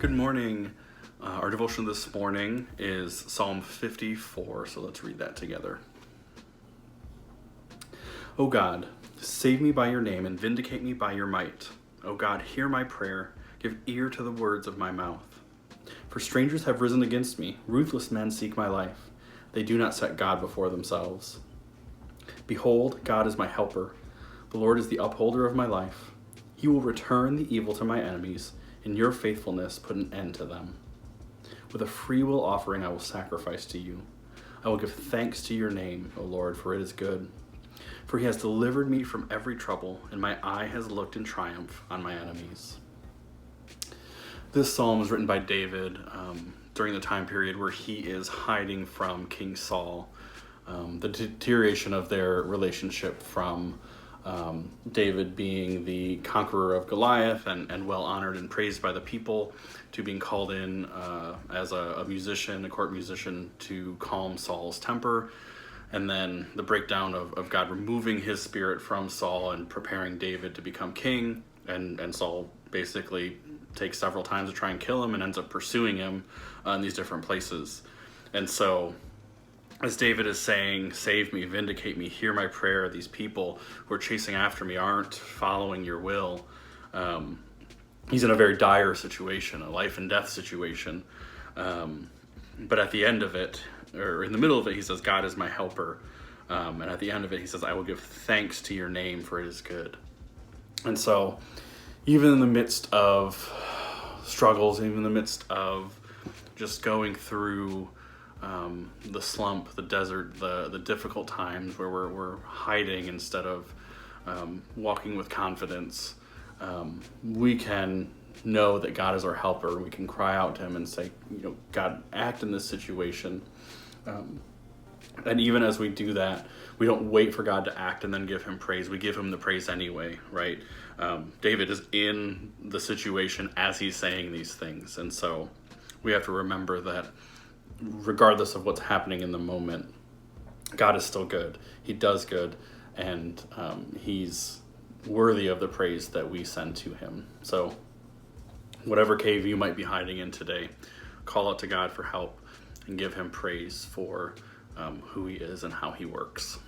Good morning. Our devotion this morning is Psalm 54, so let's read that together. O God, save me by your name and vindicate me by your might. O God, hear my prayer, give ear to the words of my mouth. For strangers have risen against me, ruthless men seek my life. They do not set God before themselves. Behold, God is my helper. The Lord is the upholder of my life. He will return the evil to my enemies. In your faithfulness, put an end to them. With a freewill offering, I will sacrifice to you. I will give thanks to your name, O Lord, for it is good. For he has delivered me from every trouble, and my eye has looked in triumph on my enemies. This psalm was written by David during the time period where he is hiding from King Saul. The deterioration of their relationship from David being the conqueror of Goliath and well honored and praised by the people, to being called in as a musician, a court musician, to calm Saul's temper, and then the breakdown of God removing his spirit from Saul and preparing David to become king, and Saul basically takes several times to try and kill him and ends up pursuing him in these different places. And so as David is saying, save me, vindicate me, hear my prayer, these people who are chasing after me aren't following your will. He's in a very dire situation, a life and death situation. But at the end of it, or in the middle of it, he says, God is my helper. And at the end of it, he says, I will give thanks to your name, for it is good. And so even in the midst of struggles, even in the midst of just going through the slump, the desert, the difficult times where we're hiding instead of walking with confidence, we can know that God is our helper. We can cry out to him and say, God, act in this situation. And even as we do that, we don't wait for God to act and then give him praise. We give him the praise anyway, right? David is in the situation as he's saying these things. And so we have to remember that regardless of what's happening in the moment, God is still good. He does good, and he's worthy of the praise that we send to him. So whatever cave you might be hiding in today, call out to God for help and give him praise for who he is and how he works.